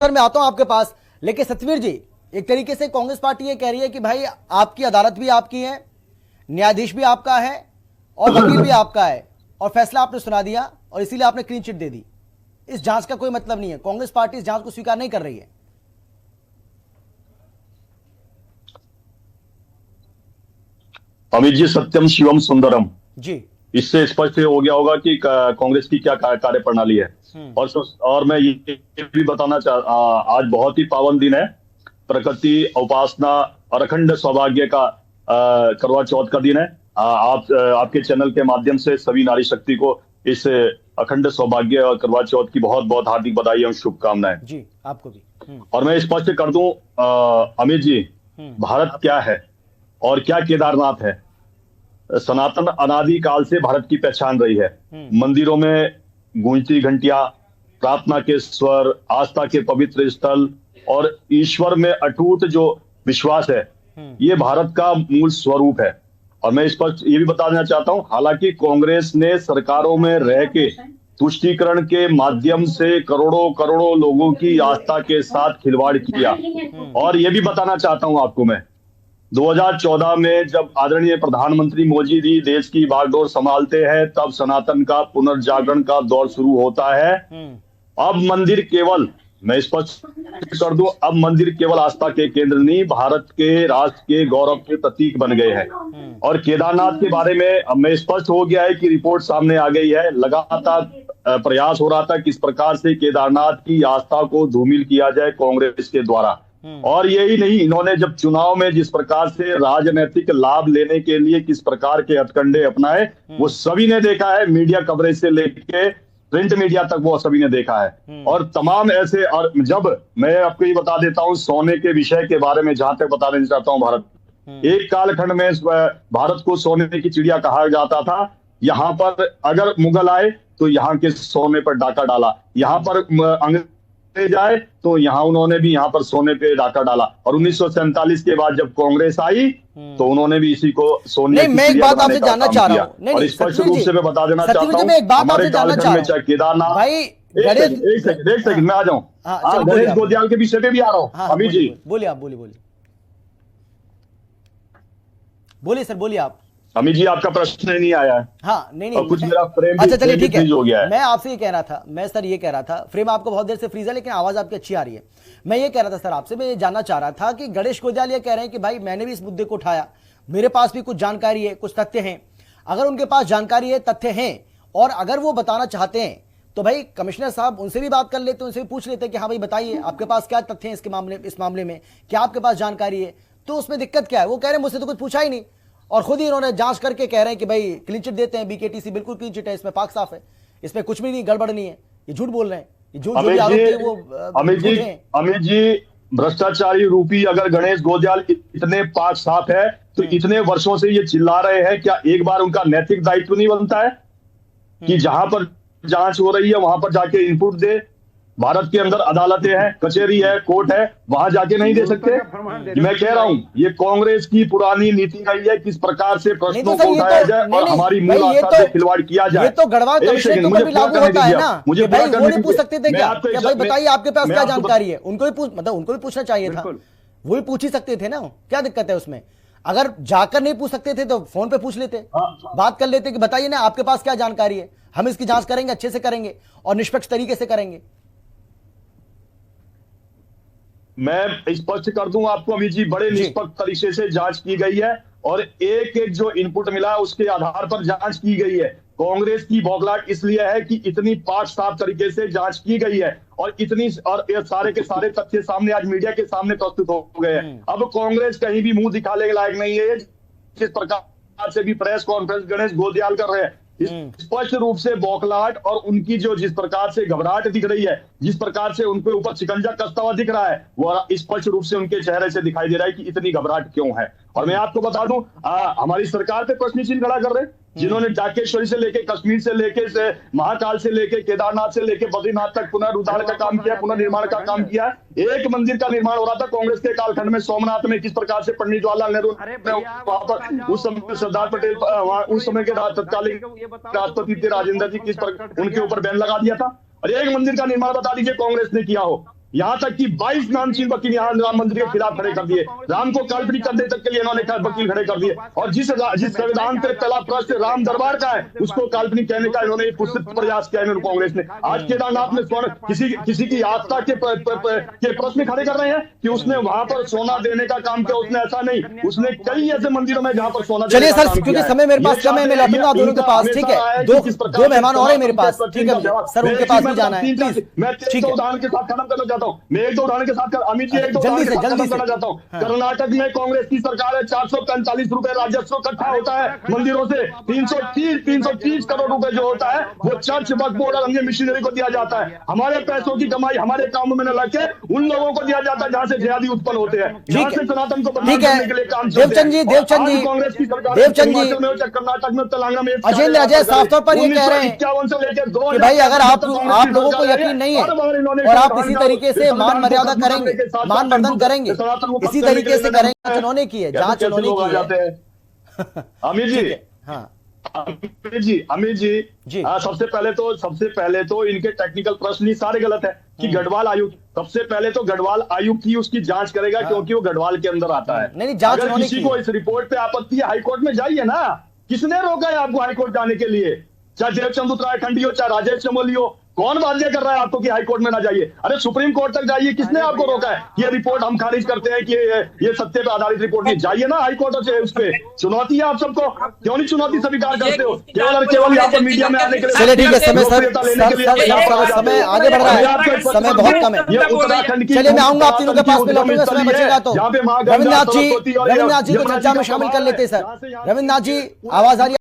Sir मैं आता हूं आपके पास, लेकिन सतवीर जी, एक तरीके से कांग्रेस पार्टी ये कह रही है कि भाई आपकी अदालत भी आपकी है, न्यायाधीश भी आपका है और वकील भी आपका है और फैसला आपने सुना दिया और इसीलिए आपने क्लीन चिट दे दी। इस जांच का कोई मतलब नहीं है, कांग्रेस पार्टी इस जांच को स्वीकार नहीं कर रही है। अमित जी, सत्यम शिवम सुंदरम जी, इससे स्पष्ट हो गया होगा कि कांग्रेस की क्या कार्य प्रणाली है। और मैं ये भी बताना आज बहुत ही पावन दिन है, प्रकृति उपासना और अखंड सौभाग्य का करवा चौथ का दिन है। आपके चैनल के माध्यम से सभी नारी शक्ति को इस अखंड सौभाग्य और करवा चौथ की बहुत बहुत हार्दिक बधाई और शुभकामनाएं। जी आपको भी। और मैं स्पष्ट कर दूं अमित जी, भारत क्या है और क्या केदारनाथ है। सनातन अनादि काल से भारत की पहचान रही है। मंदिरों में गूंजती घंटियां, प्रार्थना के स्वर, आस्था के पवित्र स्थल और ईश्वर में अटूट जो विश्वास है, ये भारत का मूल स्वरूप है। और मैं स्पष्ट ये भी बता देना चाहता हूं, हालांकि कांग्रेस ने सरकारों में रह के तुष्टीकरण के माध्यम से करोड़ों करोड़ों लोगों की आस्था के साथ खिलवाड़ किया। और ये भी बताना चाहता हूं आपको मैं, 2014 में जब आदरणीय प्रधानमंत्री मोदी जी देश की बागडोर संभालते हैं, तब सनातन का पुनर्जागरण का दौर शुरू होता है। अब मंदिर केवल, मैं स्पष्ट कर दूं, अब मंदिर केवल आस्था के केंद्र नहीं, भारत के राष्ट्र के गौरव के प्रतीक बन गए हैं। और केदारनाथ के बारे में अब मैं स्पष्ट हो गया है कि रिपोर्ट सामने आ गई है। लगातार प्रयास हो रहा था किस प्रकार से केदारनाथ की आस्था को धूमिल किया जाए कांग्रेस के द्वारा। और यही नहीं, इन्होंने जब चुनाव में जिस प्रकार से राजनीतिक लाभ लेने के लिए किस प्रकार के हथकंडे अपनाए, वो सभी ने देखा है। मीडिया कवरेज से लेके प्रिंट मीडिया तक वो सभी ने देखा है। और तमाम ऐसे, और जब मैं आपको ये बता देता हूं सोने के विषय के बारे में, जहां तक बता देना चाहता हूं, भारत एक कालखंड में भारत को सोने की चिड़िया कहा जाता था। यहाँ पर अगर मुगल आए तो यहाँ के सोने पर डाका डाला, यहाँ पर अंग्रेज जाए तो यहाँ उन्होंने भी यहाँ पर सोने पे डाका डाला। और 1947 के बाद जब कांग्रेस आई तो उन्होंने भी इसी को सोने की चिड़िया बनाने का काम किया। और स्पष्ट रूप से मैं बता देना चाहता हूँ, हमारे कालखंड में चाहे केदारनाथ, भाई एक सेकंड मैं आ जाऊँ, गणेश गोदियाल के विषय पे भी आ रहा हूँ। अमित जी बोलिए, आप बोलिए सर, बोलिए आप। अमित जी, आपका प्रश्न नहीं आया है। हाँ नहीं कुछ मेरा फ्रेम अच्छा चलिए ठीक है, हो गया है। मैं आपसे ये कह रहा था, मैं सर ये कह रहा था, फ्रेम आपको बहुत देर से फ्रीज है लेकिन आवाज आपकी अच्छी आ रही है। मैं ये कह रहा था सर आपसे, मैं ये जानना चाह रहा था कि गणेश गोदियाल ये कह रहे हैं कि भाई मैंने भी इस मुद्दे को उठाया, मेरे पास भी कुछ जानकारी है, कुछ तथ्य हैं। अगर उनके पास जानकारी है, तथ्य हैं और अगर वो बताना चाहते हैं तो भाई कमिश्नर साहब उनसे भी बात कर लेते, उनसे भी पूछ लेते कि हाँ भाई बताइए आपके पास क्या तथ्य हैं इस मामले में, क्या आपके पास जानकारी है। तो उसमें दिक्कत क्या है? वो कह रहे हैं मुझसे तो कुछ पूछा ही नहीं और खुद ही इन्होंने जांच करके कह रहे हैं कि भाई क्लीन चिट देते हैं, बीकेटीसी बिल्कुल क्लीन चिट है, इसमें पाक साफ है, इसमें कुछ भी नहीं, गड़बड़ नहीं है। ये झूठ बोल रहे हैं, ये झूठ जो आरोप है वो अमित जी, भ्रष्टाचारी रूपी अगर गणेश गोदियाल इतने पाक साफ है तो इतने वर्षों से ये चिल्ला रहे हैं, क्या एक बार उनका नैतिक दायित्व नहीं बनता है कि जहां पर जांच हो रही है वहां पर जाके इनपुट दे? भारत के अंदर अदालतें हैं, कचहरी है, कोर्ट है, वहां जाके नहीं दे सकते? मैं कह रहा हूं ये कांग्रेस की पुरानी नीति रही है, किस प्रकार से प्रश्नों को उठाया जाए और हमारी मूल आस्था से खिलवाड़ किया जाए। ये तो गढ़वाल कमिश्नर को भी लागू होता है ना, मुझे भाई वो नहीं पूछ सकते थे क्या? भाई बताइए आपके पास क्या जानकारी है? उनको भी मतलब उनको भी पूछना चाहिए था, वो भी पूछ ही सकते थे ना, क्या दिक्कत है उसमें? अगर जाकर नहीं पूछ सकते थे तो फोन पे पूछ लेते, बात कर लेते कि बताइए ना आपके पास क्या जानकारी है, हम इसकी जांच करेंगे, अच्छे से करेंगे और निष्पक्ष तरीके से करेंगे। मैं स्पष्ट कर दूं आपको अमित जी, बड़े निष्पक्ष तरीके से जांच की गई है और एक एक जो इनपुट मिला उसके आधार पर जांच की गई है। कांग्रेस की बौखलाहट इसलिए है कि इतनी पाक साफ तरीके से जांच की गई है और ये सारे के सारे तथ्य सामने आज मीडिया के सामने प्रस्तुत हो गए हैं। अब कांग्रेस कहीं भी मुंह दिखाने के लायक नहीं है। जिस प्रकार से भी प्रेस कॉन्फ्रेंस गणेश गोदियाल कर रहे हैं, स्पष्ट रूप से बौखलाहट और उनकी जो जिस प्रकार से घबराहट दिख रही है, जिस प्रकार से उनके ऊपर शिकंजा कसता हुआ दिख रहा है, वो स्पष्ट रूप से उनके चेहरे से दिखाई दे रहा है कि इतनी घबराहट क्यों है। और मैं आपको बता दूं, हमारी सरकार पे प्रश्न चिन्ह खड़ा कर रहे हैं, जिन्होंने जाकेश्वरी से लेके कश्मीर से लेके महाकाल से लेके केदारनाथ से लेके बद्रीनाथ तक पुनरुद्धार का काम किया, पुनर्निर्माण का काम किया। एक मंदिर का निर्माण हो रहा था कांग्रेस के कालखंड में, सोमनाथ में, किस प्रकार से पंडित जवाहरलाल नेहरू वहां पर उस समय सरदार पटेल उस समय के तत्कालीन राष्ट्रपति थे राजेंद्र जी, किस पर उनके ऊपर बैन लगा दिया था। और एक मंदिर का निर्माण बता दीजिए कांग्रेस ने किया हो। यहाँ तक कि 22 नामचीन वकील यहाँ राम मंदिर के खिलाफ खड़े कर दिए, राम को काल्पनिक करने तक के लिए इन्होंने वकील खड़े कर दिए, और जिस संविधान पे पहला प्रश्न राम दरबार का है उसको काल्पनिक कहने का इन्होंने प्रयास किया है कांग्रेस ने। आज केदारनाथ में स्वर्ण किसी की आस्था के प्रश्न खड़े कर रहे हैं कि उसने वहां पर सोना देने का काम किया, उसने ऐसा नहीं, उसने कई ऐसे मंदिरों में जहां पर सोना। चलिए सर, क्योंकि समय मेरे पास कम है, मैं लौटूंगा दोनों के पास, ठीक है? दो मेहमान और है मेरे पास, ठीक है सर, उनके पास भी जाना है प्लीज। मैं एक दो उदाहरण के साथ खत्म करना चाहता हूँ, मैं एक दो उदाहरण के साथ अमित जी एक दो जल्दी से खत्म करना चाहता हूँ। कर्नाटक में कांग्रेस की सरकार है, 445 रुपए राजस्व इकट्ठा होता है मंदिरों से, 330 करोड़ रुपए जो होता है वो चर्च, वक्फ बोर्ड और अन्य मिशनरी को दिया जाता है। हमारे पैसों की कमाई हमारे कामों में न लगे उन लोगों को दिया जाता है जहां से जिहादी उत्पन्न होते हैं, जहां से सनातन को बदनाम करने के लिए काम चलते हैं। देवचंद जी कर्नाटक में, तेलंगाना में, अजेंद्र अजय साफ तौर पर ये कह रहे हैं कि भाई अगर आप लोगों को यकीन नहीं है और आप इसी तरीके से मान मर्यादा करेंगे, मान मर्दन करेंगे, इसी तरीके से करेंगे, उन्होंने की है जांच, उन्होंने की है। अमित जी, हाँ अमित जी सबसे पहले तो इनके टेक्निकल प्रश्न ही सारे गलत है कि गढ़वाल आयुक्त, सबसे पहले तो गढ़वाल आयुक्त ही उसकी जांच करेगा क्योंकि वो गढ़वाल के अंदर आता है। नहीं, जांच अगर किसी को इस रिपोर्ट पे आपत्ति है हाईकोर्ट में जाइए ना, किसने रोका है आपको हाईकोर्ट जाने के लिए? चाहे देवचंद उत्तराखंडी हो, चाहे राजेश चमोली हो, कौन बाध्य कर रहा है आपको कि हाईकोर्ट में ना जाइए? अरे सुप्रीम कोर्ट तक जाइए, किसने आपको रोका है? ये रिपोर्ट हम खारिज करते हैं कि ये सत्य पे आधारित रिपोर्ट नहीं, जाइए ना हाईकोर्ट से, उस पे चुनौती है आप सबको, क्यों नहीं चुनौती स्वीकार करते हो? केवल और केवल यहाँ पर मीडिया में आने के लिए। चलिए ठीक है, समय आगे बढ़ रहा है, समय बहुत कम है। ये उत्तराखंड की, चलिए मैं आऊंगा आप तीनों के पास में, लौटूंगा समय बचेगा तो। रविन्द्रनाथ जी को चर्चा में शामिल कर लेते हैं सर। रविन्द्रनाथ जी आवाज आ रही है?